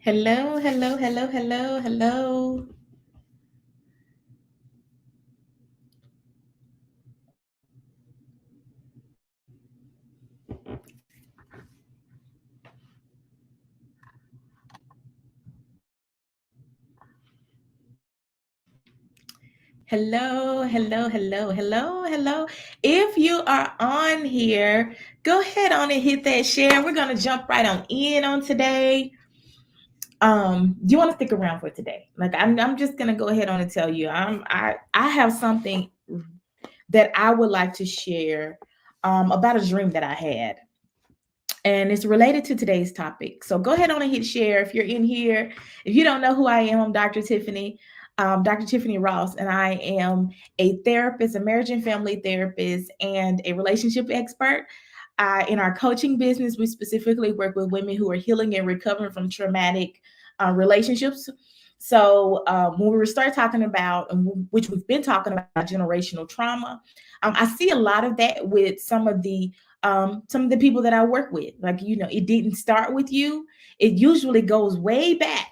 Hello, hello, hello, hello, hello. Hello, hello, hello, hello, hello. If you are on here, go ahead on and hit that share. We're gonna jump right on in on today. Do you want to stick around for today? Like I'm just gonna go ahead on and tell you, I have something that I would like to share about a dream that I had. And it's related to today's topic. So go ahead on and hit share if you're in here. If you don't know who I am, I'm Dr. Tiffany Ross, and I am a therapist, a marriage and family therapist, and a relationship expert. In our coaching business, we specifically work with women who are healing and recovering from traumatic relationships. So when we start talking about, which we've been talking about, generational trauma, I see a lot of that with some of the people that I work with. Like, it didn't start with you. It usually goes way back.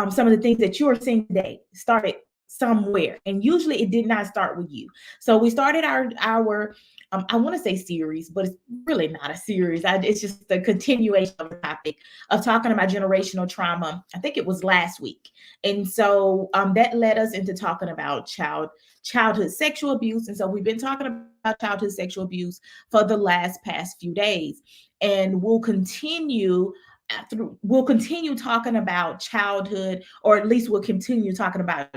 Some of the things that you are seeing today started somewhere, and usually it did not start with you. So we started our I want to say series, but it's really not a series. It's just a continuation of the topic of talking about generational trauma. I think it was last week, and so that led us into talking about childhood sexual abuse. And so we've been talking about childhood sexual abuse for the past few days, and we'll continue talking about childhood, or at least we'll continue talking about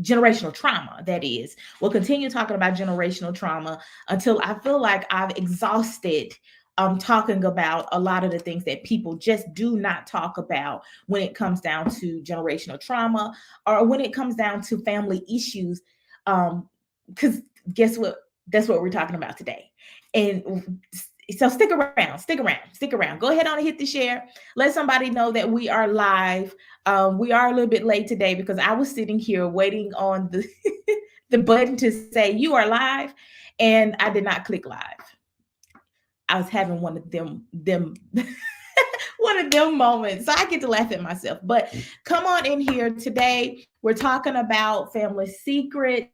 generational trauma. That is, we'll continue talking about generational trauma until I feel like I've exhausted talking about a lot of the things that people just do not talk about when it comes down to generational trauma, or when it comes down to family issues. Because guess what? That's what we're talking about today. And so stick around. Go ahead on and hit the share. Let somebody know that we are live. We are a little bit late today because I was sitting here waiting on the the button to say you are live, and I did not click live. I was having one of them one of them moments. So I get to laugh at myself. But come on in here today. We're talking about family secrets,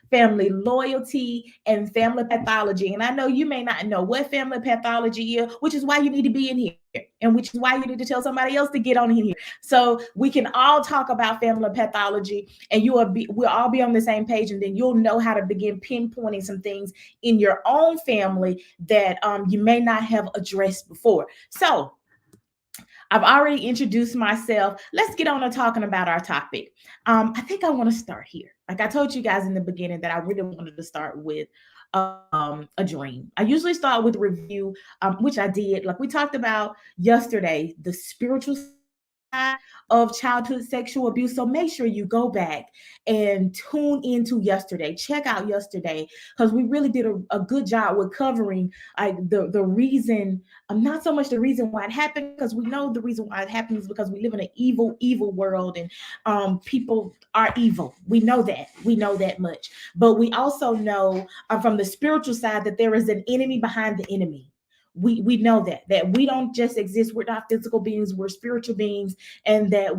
family loyalty, and family pathology. And I know you may not know what family pathology is, which is why you need to be in here, and which is why you need to tell somebody else to get on in here. So we can all talk about family pathology, and we'll all be on the same page, and then you'll know how to begin pinpointing some things in your own family that you may not have addressed before. So I've already introduced myself. Let's get on to talking about our topic. I think I want to start here. Like I told you guys in the beginning that I really wanted to start with a dream. I usually start with a review, which I did. Like we talked about yesterday, the spiritual of childhood sexual abuse. So make sure you go back and tune into yesterday. Check out yesterday, because we really did a good job with covering like the reason, not so much the reason why it happened, because we know the reason why it happened is because we live in an evil world, and people are evil. We know that much. But we also know from the spiritual side that there is an enemy behind the enemy. We know that we don't just exist. We're not physical beings, we're spiritual beings, and that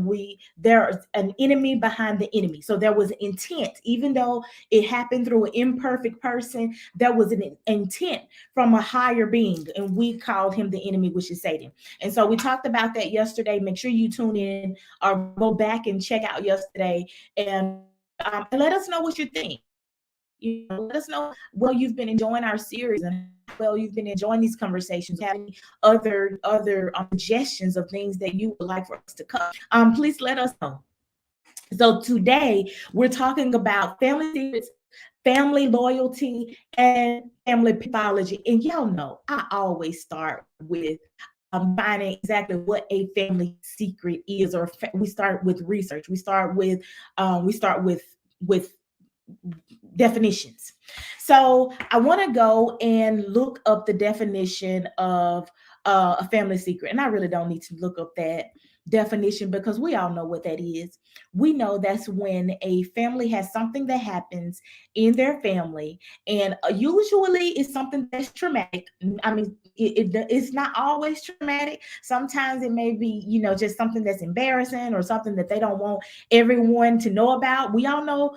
there's an enemy behind the enemy. So there was intent. Even though it happened through an imperfect person, there was an intent from a higher being, and we called him the enemy, which is Satan. And so we talked about that yesterday. Make sure you tune in or go back and check out yesterday, and let us know what you think. Let us know, well, you've been enjoying our series, and well, you've been enjoying these conversations. Have any other suggestions of things that you would like for us to cover? Please let us know. So today we're talking about family secrets, family loyalty, and family pathology. And y'all know I always start with finding exactly what a family secret is, or we start with research. We start with definitions. So I want to go and look up the definition of a family secret, and I really don't need to look up that. definition, because we all know what that is. We know that's when a family has something that happens in their family, and usually it's something that's traumatic. I mean, it's not always traumatic. Sometimes it may be, just something that's embarrassing, or something that they don't want everyone to know about. We all know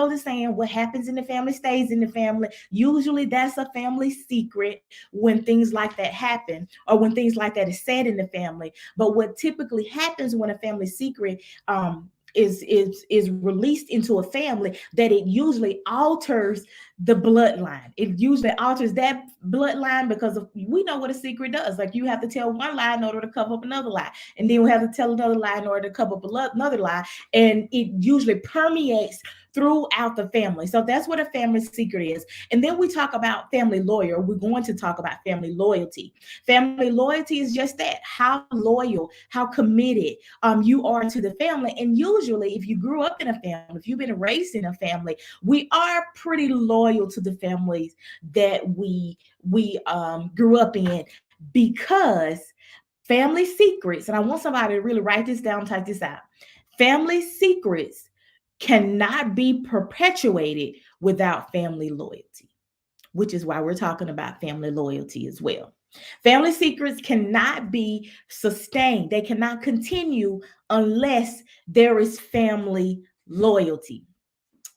the saying, what happens in the family stays in the family. Usually that's a family secret when things like that happen, or when things like that is said in the family. But what typically happens when a family secret is released into a family, that it usually alters the bloodline. It usually alters that bloodline, because we know what a secret does. Like, you have to tell one lie in order to cover up another lie, and then we have to tell another lie in order to cover up another lie, and it usually permeates throughout the family. So that's what a family secret is. And then we talk about family lawyer. We're going to talk about family loyalty. Family loyalty is just that: how loyal, how committed you are to the family. And usually, if you grew up in a family, if you've been raised in a family, we are pretty loyal to the families that we grew up in, because family secrets, and I want somebody to really write this down, type this out. Family secrets cannot be perpetuated without family loyalty, which is why we're talking about family loyalty as well. Family secrets cannot be sustained, they cannot continue unless there is family loyalty.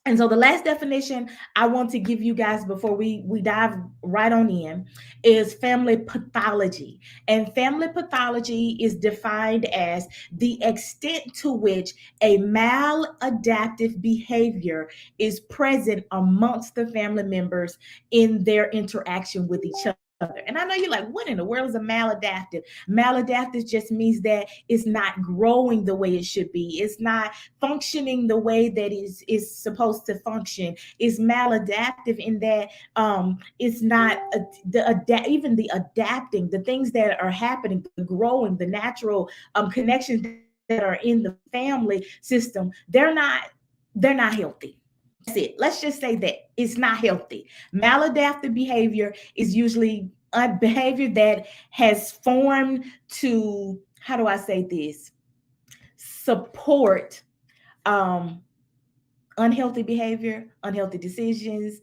And so the last definition I want to give you guys before we dive right on in is family pathology. And family pathology is defined as the extent to which a maladaptive behavior is present amongst the family members in their interaction with each other. And I know you're like, what in the world is a maladaptive? Maladaptive just means that it's not growing the way it should be. It's not functioning the way that is supposed to function. It's maladaptive in that it's not even the adapting, the things that are happening, the growing, the natural connections that are in the family system. They're not healthy. That's it. Let's just say that it's not healthy. Maladaptive behavior is usually a behavior that has formed to, how do I say this, support um unhealthy behavior, unhealthy decisions,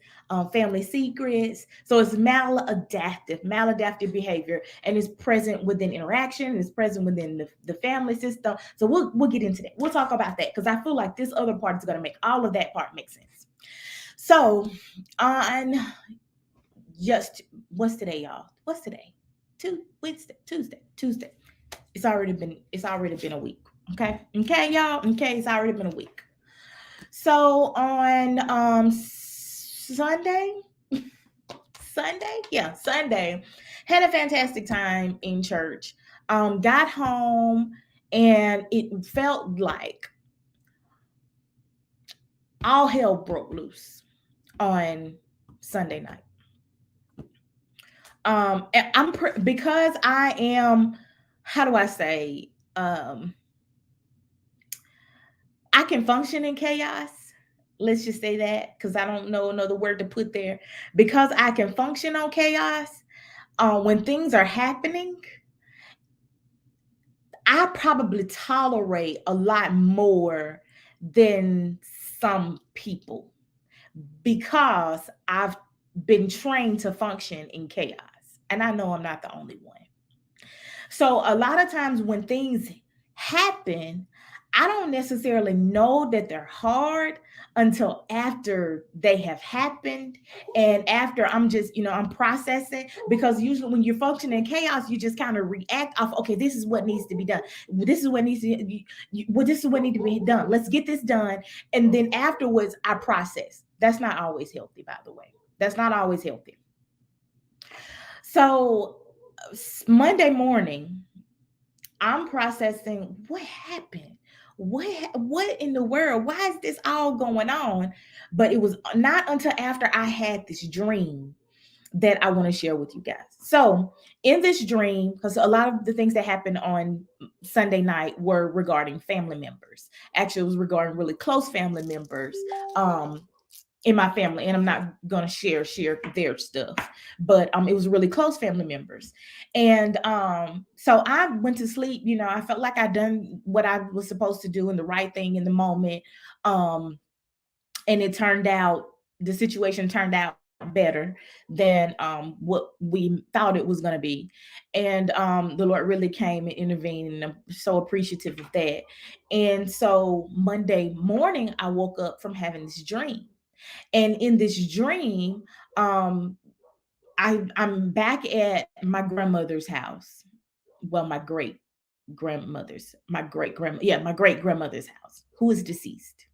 family secrets. So it's maladaptive behavior, and it's present within interaction. It's present within the family system. So we'll get into that. We'll talk about that, because I feel like this other part is going to make all of that part make sense. So on just what's today, y'all? What's today? Tuesday. It's already been a week. Okay, y'all. Okay, it's already been a week. So on Sunday, had a fantastic time in church. Got home, and it felt like all hell broke loose on Sunday night. And because I am, how do I say, I can function in chaos. Let's just say that, because I don't know another word to put there. Because I can function on chaos, when things are happening, I probably tolerate a lot more than some people, because I've been trained to function in chaos. And I know I'm not the only one. So a lot of times when things happen, I don't necessarily know that they're hard until after they have happened, and after I'm just, I'm processing, because usually when you're functioning in chaos, you just kind of react off, okay, this is what needs to be done. This is what needs to this is what needs to be done. Let's get this done. And then afterwards I process. That's not always healthy, by the way. That's not always healthy. So Monday morning, I'm processing what happened. What in the world? Why is this all going on? But it was not until after I had this dream that I want to share with you guys. So, in this dream, because a lot of the things that happened on Sunday night were regarding family members. Actually, it was regarding really close family members. in my family, and I'm not gonna share their stuff, but it was really close family members. And so I went to sleep, I felt like I'd done what I was supposed to do and the right thing in the moment. um and it turned out the situation turned out better than what we thought it was going to be. And the Lord really came and intervened, and I'm so appreciative of that. And so Monday morning I woke up from having this dream, and in this dream, um I'm back at my grandmother's house. Well, my great grandmother's house, who is deceased.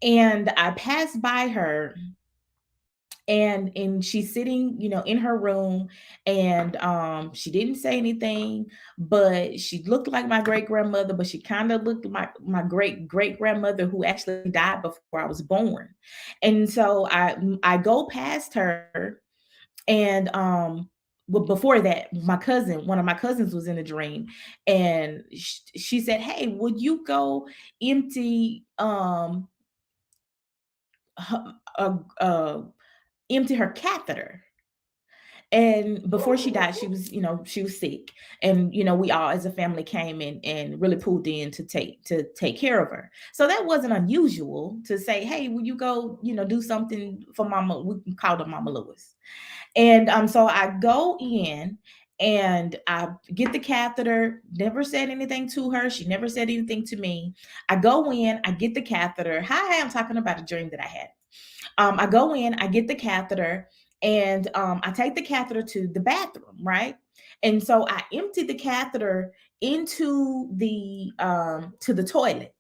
And I passed by her, and she's sitting, in her room. And she didn't say anything, but she looked like my great grandmother, but she kind of looked like my great great grandmother, who actually died before I was born. And so I go past her. And well, before that, one of my cousins was in a dream, and she said, "Hey, would you go empty her, empty her catheter?" And before she died, she was sick. And we all as a family came in and really pulled in to take care of her. So that wasn't unusual to say, "Hey, will you go, do something for Mama?" We called her Mama Lewis. And so I go in and I get the catheter. Never said anything to her. She never said anything to me. I go in, I get the catheter. Hi, I'm talking about a dream that I had. I go in, I get the catheter, and I take the catheter to the bathroom, right? And so I empty the catheter into the to the toilet.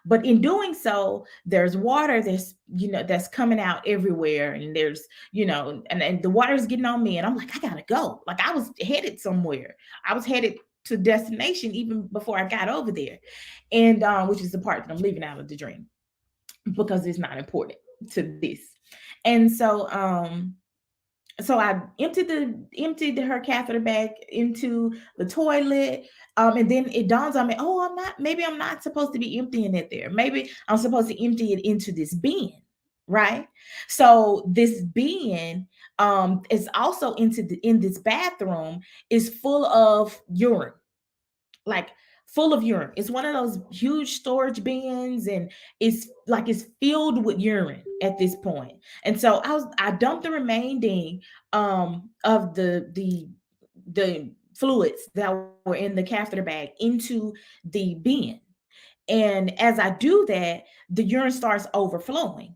But in doing so, there's water that's coming out everywhere, and there's and the water's getting on me, and I'm like, I gotta go. Like, I was headed somewhere. I was headed to destination even before I got over there. And which is the part that I'm leaving out of the dream, because it's not important to this. And so I emptied her catheter back into the toilet. And then it dawns on me, oh, I'm not supposed to be emptying it there. Maybe I'm supposed to empty it into this bin, right? So this bin is also in this bathroom, is full of urine, like full of urine. It's one of those huge storage bins, and it's filled with urine at this point. And so I dumped the remaining of the fluids that were in the catheter bag into the bin. And as I do that, the urine starts overflowing.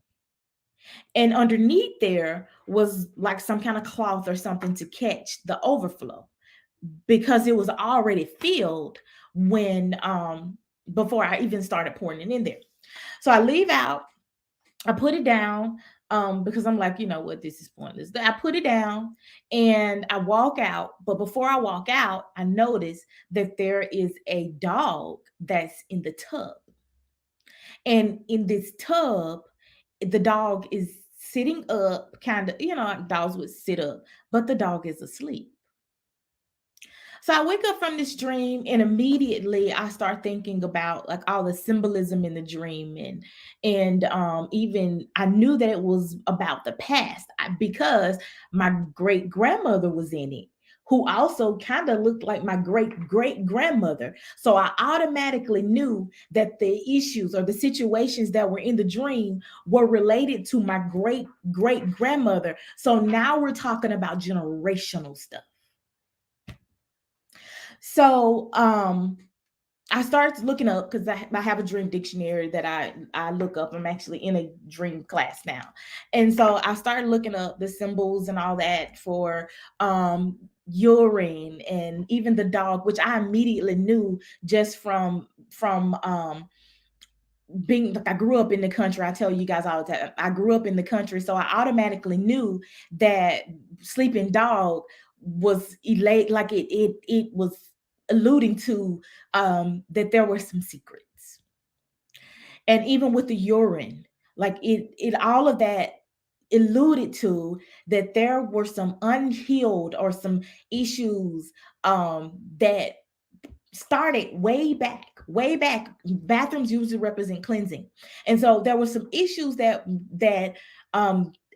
And underneath there was like some kind of cloth or something to catch the overflow, because it was already filled when before I even started pouring it in there. So I leave out, I put it down, because I'm like, you know what, this is pointless. I put it down and I walk out. But before I walk out, I notice that there is a dog that's in the tub. And in this tub, the dog is sitting up, kind of, like dogs would sit up, but the dog is asleep. So I wake up from this dream, and immediately I start thinking about like all the symbolism in the dream. And even I knew that it was about the past, because my great grandmother was in it, who also kind of looked like my great great grandmother. So I automatically knew that the issues or the situations that were in the dream were related to my great great grandmother. So now we're talking about generational stuff. So I started looking up, because I have a dream dictionary that I look up. I'm actually in a dream class now. And so I started looking up the symbols and all that for urine, and even the dog, which I immediately knew just from being like, I grew up in the country. I tell you guys all the time, I grew up in the country, so I automatically knew that sleeping dog was elate, like it was alluding to that there were some secrets. And even with the urine, like it all of that alluded to that there were some unhealed or some issues that started way back, way back. Bathrooms usually represent cleansing. And so there were some issues that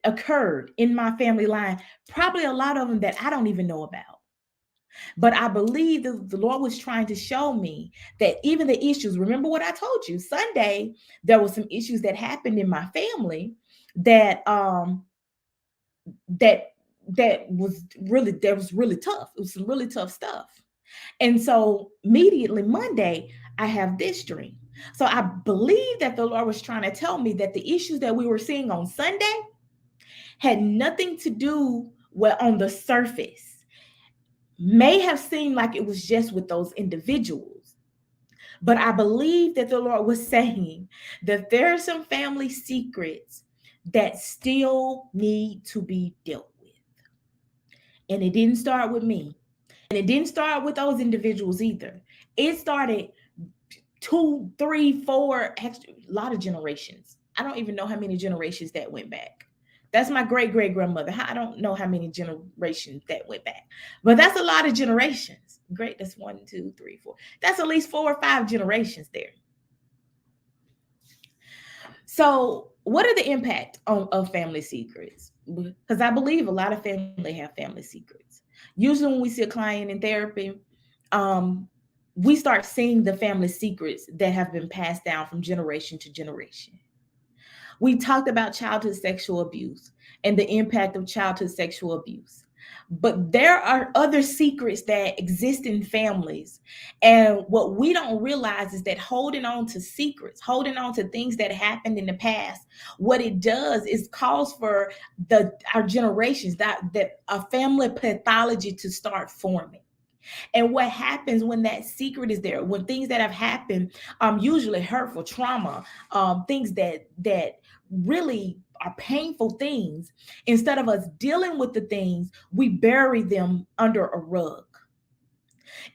occurred in my family line, probably a lot of them that I don't even know about. But I believe that the Lord was trying to show me that even the issues, remember what I told you, Sunday, there were some issues that happened in my family that that that was really tough. It was some really tough stuff. And so immediately Monday, I have this dream. So I believe that the Lord was trying to tell me that the issues that we were seeing on Sunday had nothing to do with on the surface. May have seemed like it was just with those individuals. But I believe that the Lord was saying that there are some family secrets that still need to be dealt with. And it didn't start with me. And it didn't start with those individuals either. It started two, three, four, a lot of generations. I don't even know how many generations that went back. That's my great great grandmother. I don't know how many generations that went back, but that's a lot of generations. Great, that's one, two, three, four. That's at least 4 or 5 generations there. So, what are the impact of family secrets? Because I believe a lot of family have family secrets. Usually, when we see a client in therapy, um, we start seeing the family secrets that have been passed down from generation to generation. We talked about childhood sexual abuse and the impact of childhood sexual abuse. But there are other secrets that exist in families. And what we don't realize is that holding on to secrets, holding on to things that happened in the past, what it does is cause for our generations that a family pathology to start forming. And what happens when that secret is there, when things that have happened, usually hurtful trauma, things that really are painful things, instead of us dealing with the things, we bury them under a rug.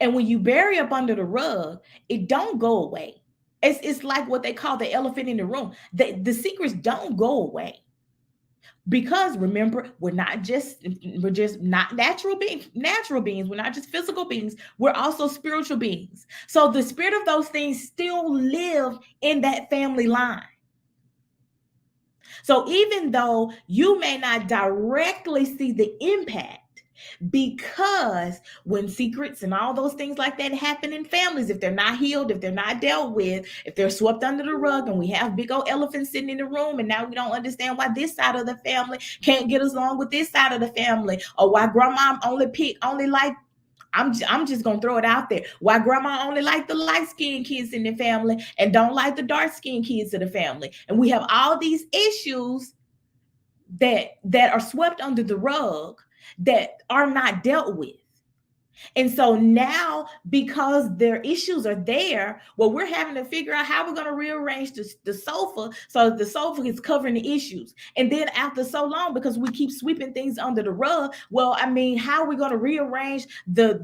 And when you bury up under the rug, it don't go away. It's like what they call the elephant in the room. The secrets don't go away, because remember, we're just not natural beings. We're not just physical beings, we're also spiritual beings. So the spirit of those things still live in that family line. So even though you may not directly see the impact, because when secrets and all those things like that happen in families, if they're not healed, if they're not dealt with, if they're swept under the rug, and we have big old elephants sitting in the room, and now we don't understand why this side of the family can't get us along with this side of the family, or why grandma only like, I'm just gonna throw it out there. Why grandma only like the light skinned kids in the family and don't like the dark skinned kids in the family. And we have all these issues that are swept under the rug that are not dealt with. And so now, because their issues are there, well, we're having to figure out how we're going to rearrange the sofa so that the sofa is covering the issues. And then after so long, because we keep sweeping things under the rug, well, I mean, how are we going to rearrange the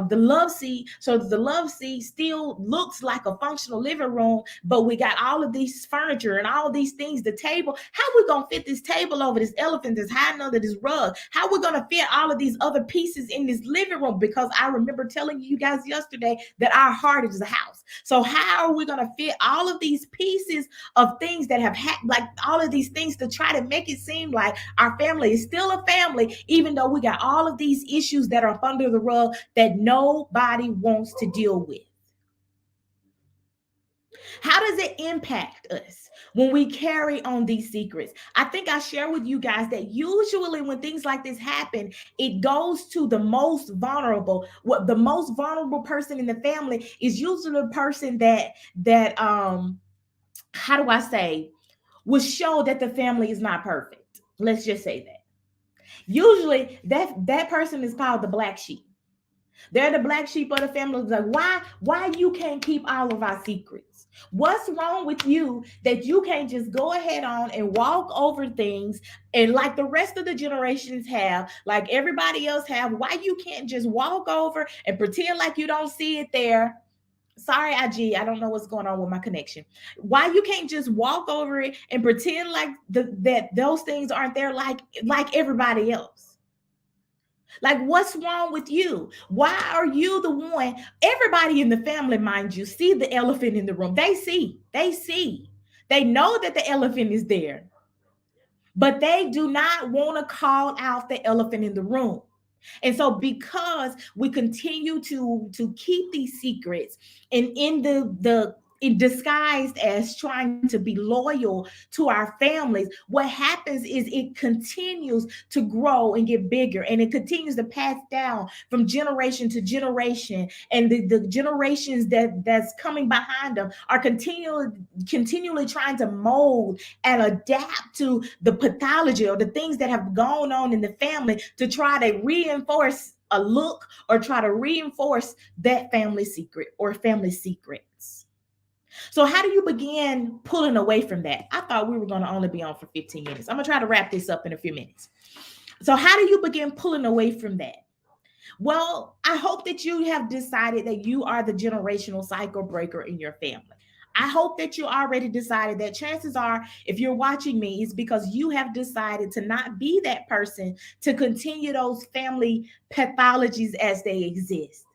love seat so that the love seat still looks like a functional living room, but we got all of these furniture and all of these things, the table. How are we going to fit this table over this elephant that's hiding under this rug? How are we going to fit all of these other pieces in this living room? Because I remember telling you guys yesterday that our heart is a house. So how are we going to fit all of these pieces of things that have like all of these things to try to make it seem like our family is still a family, even though we got all of these issues that are up under the rug that nobody wants to deal with? How does it impact us when we carry on these secrets? I think I share with you guys that usually when things like this happen, it goes to the most vulnerable. What the most vulnerable person in the family is usually the person that how do I say, will show that the family is not perfect. Let's just say that. Usually that person is called the black sheep. They're the black sheep of the family. Like, why you can't keep all of our secrets? What's wrong with you that you can't just go ahead on and walk over things and like the rest of the generations have, like everybody else have? Why you can't just walk over and pretend like you don't see it there? Sorry, IG, I don't know what's going on with my connection. Why you can't just walk over it and pretend like that those things aren't there like everybody else? Like, what's wrong with you? Why are you the one? Everybody in the family, mind you, see the elephant in the room. They see. They know that the elephant is there, but they do not want to call out the elephant in the room. And so because we continue to keep these secrets and in the in disguised as trying to be loyal to our families, what happens is it continues to grow and get bigger, and it continues to pass down from generation to generation. And the generations that's coming behind them are continually trying to mold and adapt to the pathology or the things that have gone on in the family to try to reinforce a look or try to reinforce that family secret or family secrets. So, how do you begin pulling away from that? I thought we were going to only be on for 15 minutes. I'm going to try to wrap this up in a few minutes. So, how do you begin pulling away from that? Well, I hope that you have decided that you are the generational cycle breaker in your family. I hope that you already decided that. Chances are, if you're watching me, it's because you have decided to not be that person to continue those family pathologies as they exist.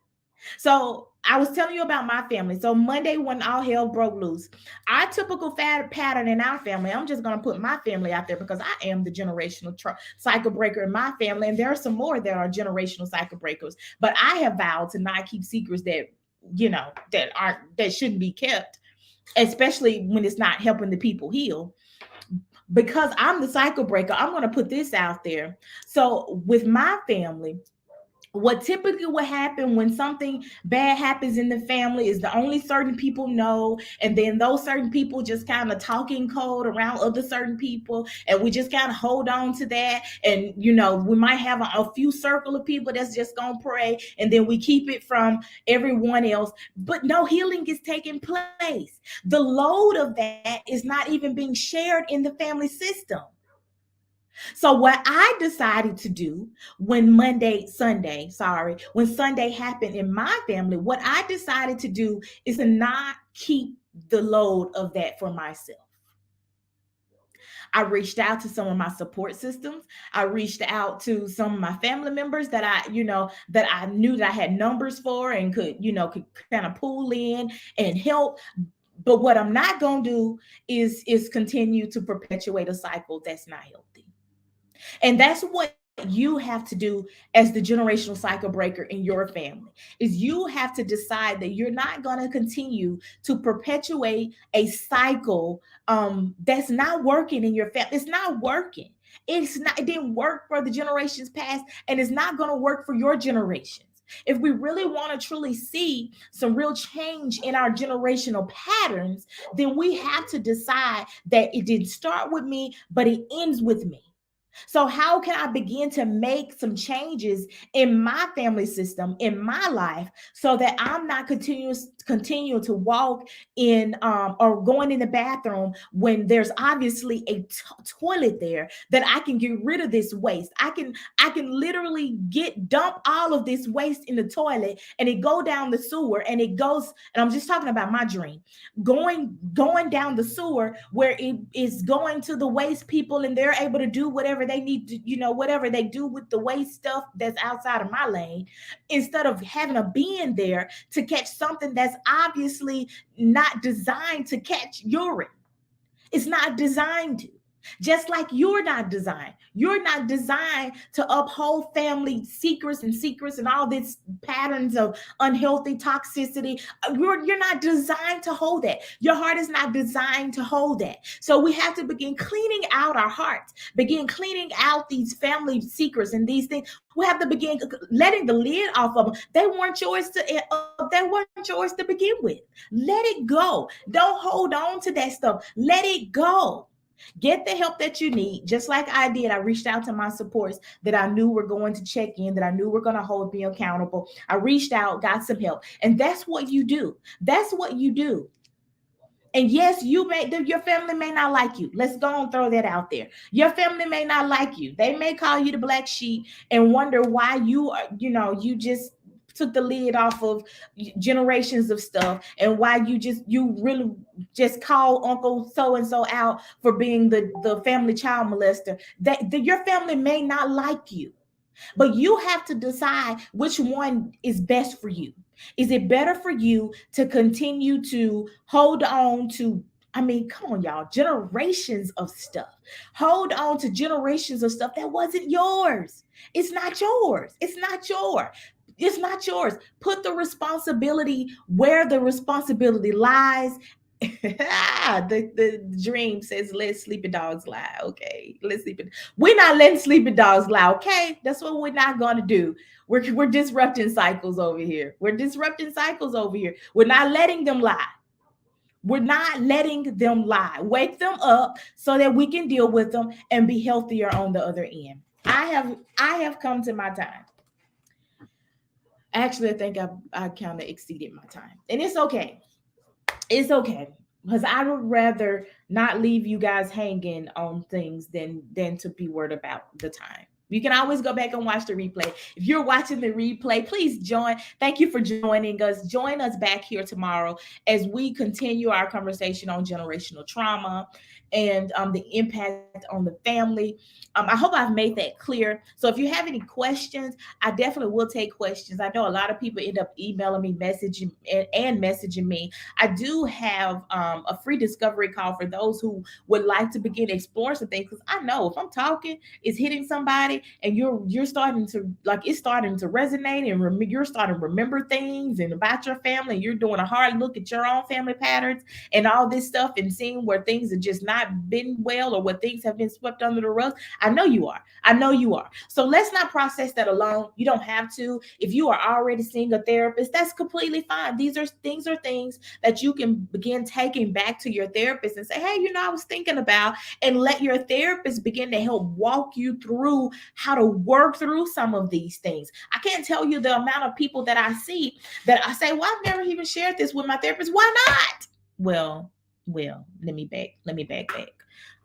So I was telling you about my family. So Monday, when all hell broke loose, our typical pattern in our family, I'm just going to put my family out there because I am the generational cycle breaker in my family. And there are some more that are generational cycle breakers. But I have vowed to not keep secrets that, that shouldn't be kept, especially when it's not helping the people heal. Because I'm the cycle breaker, I'm going to put this out there. So with my family, what typically would happen when something bad happens in the family is the only certain people know, and then those certain people just kind of talking code around other certain people, and we just kind of hold on to that. And we might have a few circle of people that's just gonna pray, and then we keep it from everyone else, but no healing is taking place. The load of that is not even being shared in the family system. So what I decided to do when Sunday happened in my family, what I decided to do is to not keep the load of that for myself. I reached out to some of my support systems. I reached out to some of my family members that I knew that I had numbers for and could kind of pull in and help. But what I'm not going to do is continue to perpetuate a cycle that's not healthy. And that's what you have to do as the generational cycle breaker in your family, is you have to decide that you're not going to continue to perpetuate a cycle that's not working in your family. It's not working. It didn't work for the generations past, and it's not going to work for your generations. If we really want to truly see some real change in our generational patterns, then we have to decide that it didn't start with me, but it ends with me. So, how can I begin to make some changes in my family system, in my life, so that I'm not continue to walk in or going in the bathroom when there's obviously a toilet there, that I can get rid of this waste. I can literally dump all of this waste in the toilet, and it go down the sewer, and it goes. And I'm just talking about my dream, going down the sewer where it is going to the waste people, and they're able to do whatever they need to, whatever they do with the waste stuff that's outside of my lane, instead of having a bin there to catch something that's obviously not designed to catch urine. It's not designed to. Just like you're not designed. You're not designed to uphold family secrets and all these patterns of unhealthy toxicity. You're not designed to hold that. Your heart is not designed to hold that. So we have to begin cleaning out our hearts, begin cleaning out these family secrets and these things. We have to begin letting the lid off of them. They weren't yours to begin with. Let it go. Don't hold on to that stuff. Let it go. Get the help that you need, just like I did. I reached out to my supports that I knew were going to check in, that I knew were going to hold me accountable. I reached out, got some help. And that's what you do. That's what you do. And yes, your family may not like you. Let's go and throw that out there. Your family may not like you. They may call you the black sheep and wonder why you just took the lid off of generations of stuff, and why you really just call Uncle so and so out for being the family child molester. That your family may not like you. But you have to decide which one is best for you. Is it better for you to continue to hold on to, I mean, come on, y'all, generations of stuff? Hold on to generations of stuff that wasn't yours. It's not yours. It's not yours. It's not yours. Put the responsibility where the responsibility lies. The dream says let sleeping dogs lie. Okay, let's sleep. We're not letting sleeping dogs lie. Okay, that's what we're not going to do. We're disrupting cycles over here. We're disrupting cycles over here. We're not letting them lie. We're not letting them lie. Wake them up so that we can deal with them and be healthier on the other end. I have come to my time. Actually, I think I kind of exceeded my time, and it's okay. It's okay, because I would rather not leave you guys hanging on things than to be worried about the time. You can always go back and watch the replay. If you're watching the replay, please join. Thank you for joining us. Join us back here tomorrow as we continue our conversation on generational trauma and the impact on the family. I hope I've made that clear. So if you have any questions, I definitely will take questions. I know a lot of people end up emailing me, messaging and messaging me. I do have a free discovery call for those who would like to begin exploring some things, because I know if I'm talking, it's hitting somebody, and you're starting to, like, it's starting to resonate, and you're starting to remember things and about your family. You're doing a hard look at your own family patterns and all this stuff, and seeing where things have just not been well, or where things have been swept under the rug. I know you are. I know you are. So let's not process that alone. You don't have to. If you are already seeing a therapist, that's completely fine. These are things that you can begin taking back to your therapist and say, hey, I was thinking about, and let your therapist begin to help walk you through how to work through some of these things. I can't tell you the amount of people that I see that I say, well, I've never even shared this with my therapist. Why not? Well, let me back.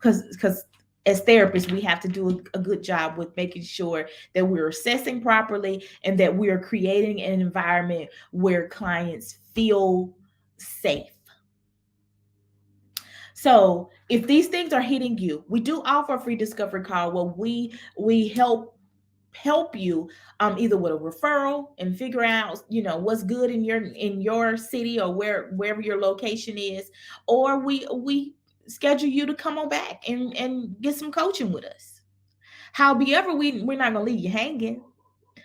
Because as therapists, we have to do a good job with making sure that we're assessing properly and that we are creating an environment where clients feel safe. So if these things are hitting you, we do offer a free discovery call where we help you either with a referral and figure out what's good in your city, or wherever your location is, or we schedule you to come on back and get some coaching with us. However, we're not gonna leave you hanging.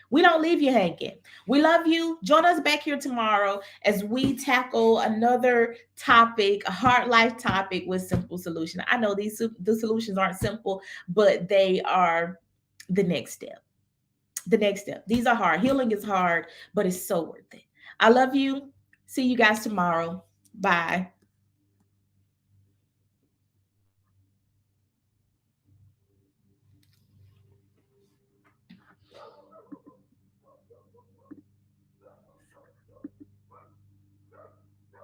We don't leave you hanging. We love you. Join us back here tomorrow as we tackle another topic, a hard life topic with simple solution. I know the solutions aren't simple, but they are the next step. The next step. These are hard. Healing is hard, but it's so worth it. I love you. See you guys tomorrow. Bye.